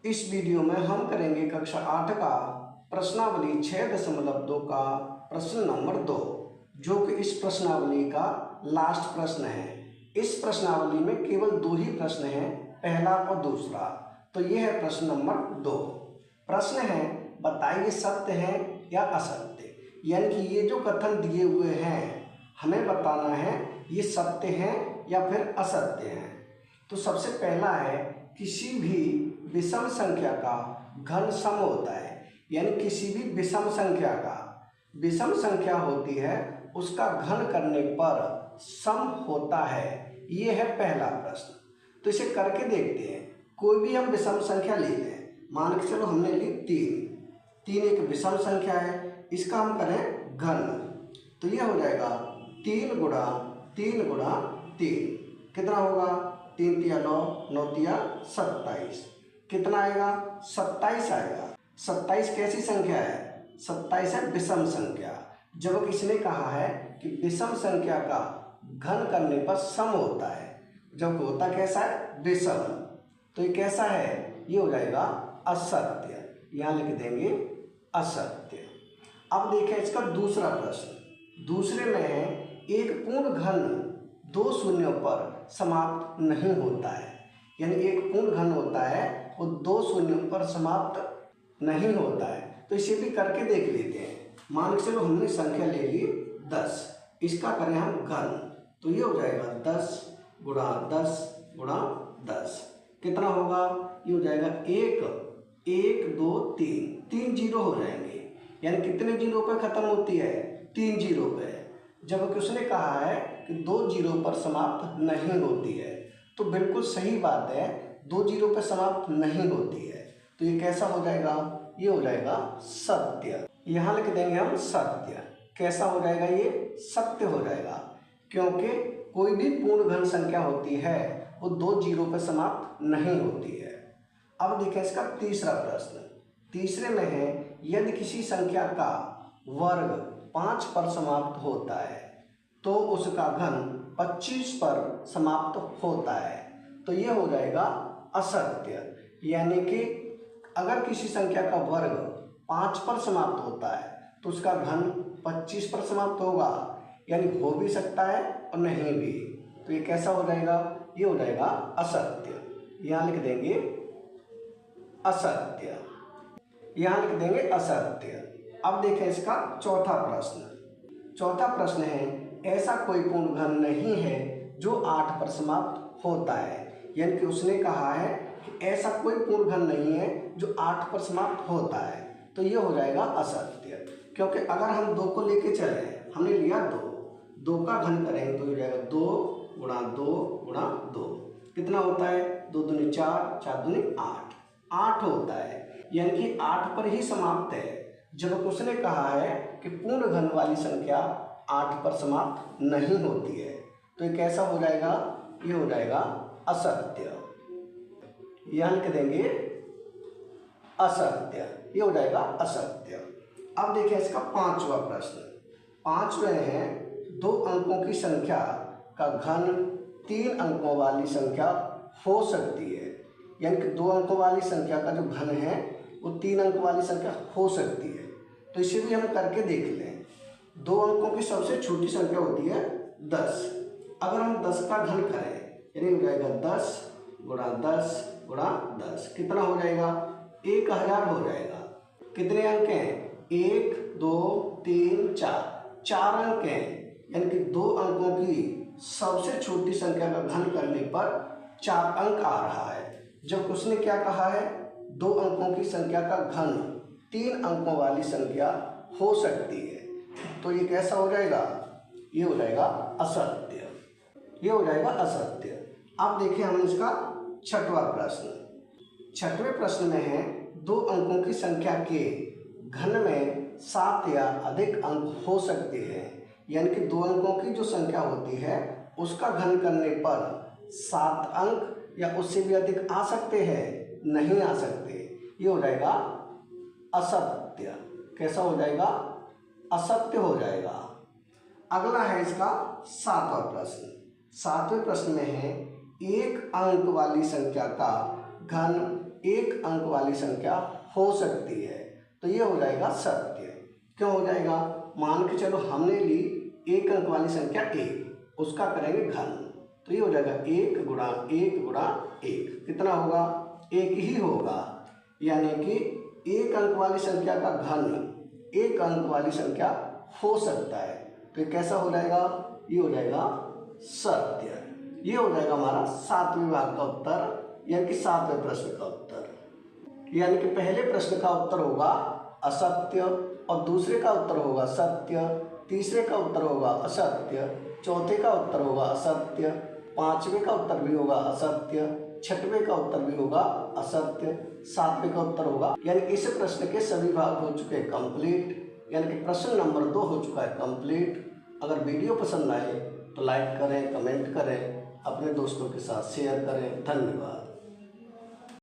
इस वीडियो में हम करेंगे कक्षा 8 का प्रश्नावली 6.2 का प्रश्न नंबर 2, जो कि इस प्रश्नावली का लास्ट प्रश्न है। इस प्रश्नावली में केवल 2 ही प्रश्न हैं, पहला और दूसरा। तो यह है प्रश्न नंबर 2। प्रश्न है, बताइए सत्य है या असत्य। यानी कि ये जो कथन दिए हुए हैं हमें बताना है ये सत्य है या फिर असत्य है। तो सबसे पहला है, किसी भी विषम संख्या का घन सम होता है। यानी किसी भी विषम संख्या का, विषम संख्या होती है उसका घन करने पर सम होता है। ये है पहला प्रश्न। तो इसे करके देखते हैं। कोई भी हम विषम संख्या ले लें, मान के चलो हमने ली 3 एक विषम संख्या है, इसका हम करें घन। तो ये हो जाएगा 3 गुणा 3 गुणा 3, कितना होगा 3 तिया 9, 9 तिया 27, कितना आएगा 27 आएगा। 27 कैसी संख्या है? 27 है विषम संख्या। जब इसने कहा है कि विषम संख्या का घन करने पर सम होता है, जब होता कैसा है विषम, तो ये कैसा है? ये हो जाएगा असत्य। यहाँ लिख देंगे असत्य। अब देखें इसका दूसरा प्रश्न। दूसरे में है, एक पूर्ण घन 2 शून्यों पर समाप्त नहीं होता है। यानी एक पूर्ण घन होता है वो 2 शून्यों पर समाप्त नहीं होता है। तो इसे भी करके देख लेते हैं। मान के चलो हमने संख्या ले ली 10, इसका करें हम घन। तो ये हो जाएगा 10 गुणा 10 गुणा 10, कितना होगा? ये हो जाएगा 1 2 3 जीरो हो जाएंगे। यानी कितने जीरो पे खत्म होती है? 3 जीरो पे। जबकि उसने कहा है कि 2 जीरो पर समाप्त नहीं होती है। तो बिल्कुल सही बात है, 2 जीरो पर समाप्त नहीं होती है। तो ये कैसा हो जाएगा? ये हो जाएगा सत्य। यहाँ लिख देंगे हम सत्य। कैसा हो जाएगा? ये सत्य हो जाएगा, क्योंकि कोई भी पूर्ण घन संख्या होती है वो 2 जीरो पर समाप्त नहीं होती है। अब देखिए इसका तीसरा प्रश्न। तीसरे में है, यदि किसी संख्या का वर्ग 5 पर समाप्त होता है तो उसका घन 25 पर समाप्त होता है। तो ये हो जाएगा असत्य। यानी कि अगर किसी संख्या का वर्ग 5 पर समाप्त होता है तो उसका घन 25 पर समाप्त होगा। यानी हो भी सकता है और नहीं भी। तो ये कैसा हो जाएगा? ये हो जाएगा असत्य। यहाँ लिख देंगे असत्य। यहाँ लिख देंगे असत्य। अब देखें इसका चौथा प्रश्न। चौथा प्रश्न है, ऐसा कोई पूर्ण घन नहीं है जो 8 पर समाप्त होता है। यानी कि उसने कहा है कि ऐसा कोई पूर्ण घन नहीं है जो 8 पर समाप्त होता है। तो ये हो जाएगा असत्य, क्योंकि अगर हम 2 को लेके चले, हमने लिया 2 का घन करेंगे तो हो जाएगा 2 गुणा 2 गुणा 2, कितना होता है? 2 दूनी 4, 4 दूनी 8 होता है। यानी कि 8 पर ही समाप्त है। जब उसने कहा है कि पूर्ण घन वाली संख्या 8 पर समाप्त नहीं होती है। तो ये कैसा हो जाएगा? ये हो जाएगा असत्य। यहाँ लिख देंगे असत्य। ये हो जाएगा असत्य। अब देखिए इसका पांचवा प्रश्न। पांचवें है, 2 अंकों की संख्या का घन 3 अंकों वाली संख्या हो सकती है। यानी कि 2 अंकों वाली संख्या का जो घन है वो 3 अंक वाली संख्या हो सकती है। तो इसे भी हम करके देख लें। 2 अंकों की सबसे छोटी संख्या होती है 10। अगर हम 10 का घन करें, यानी हो जाएगा 10 गुणा 10 गुणा 10, कितना हो जाएगा? 1000 हो जाएगा। कितने अंक हैं? 1 2 3 4 अंक हैं। यानी कि 2 अंकों की सबसे छोटी संख्या का घन करने पर 4 अंक आ रहा है। जब उसने क्या कहा है? 2 अंकों की संख्या का घन 3 अंकों वाली संख्या हो सकती है। तो ये कैसा हो जाएगा? ये हो जाएगा असत्य। ये हो जाएगा असत्य। अब देखिए हम इसका छठवां प्रश्न। छठवें प्रश्न में है, 2 अंकों की संख्या के घन में 7 या अधिक अंक हो सकते हैं। यानी कि 2 अंकों की जो संख्या होती है उसका घन करने पर 7 अंक या उससे भी अधिक आ सकते हैं? नहीं आ सकते। ये हो जाएगा असत्य। कैसा हो जाएगा? असत्य हो जाएगा। अगला है इसका 7वां प्रश्न। 7वें प्रश्न में है, 1 अंक वाली संख्या का घन एक अंक वाली संख्या हो सकती है, तो ये हो जाएगा सत्य। क्यों हो जाएगा? मान के चलो हमने ली एक अंक वाली संख्या 1, उसका करेंगे घन, तो ये हो जाएगा 1 गुणा 1 गुणा 1, कितना होगा? 1 ही होगा। यानी कि एक अंक वाली संख्या का घन एक अंक वाली संख्या हो सकता है, तो ये कैसा हो जाएगा? ये हो जाएगा सत्य। ये हो जाएगा हमारा 7वें भाग का उत्तर, यानी कि 7वें प्रश्न का उत्तर। यानी कि पहले प्रश्न का उत्तर होगा असत्य और दूसरे का उत्तर होगा सत्य, तीसरे का उत्तर होगा असत्य, चौथे का उत्तर होगा असत्य, पांचवें का उत्तर भी होगा असत्य, छठवें का उत्तर भी होगा असत्य, सातवें का उत्तर होगा। यानी इस प्रश्न के सभी भाग हो चुके हैं कंप्लीट, यानी कि प्रश्न नंबर 2 हो चुका है कंप्लीट। अगर वीडियो पसंद आए तो लाइक करें, कमेंट करें, अपने दोस्तों के साथ शेयर करें। धन्यवाद।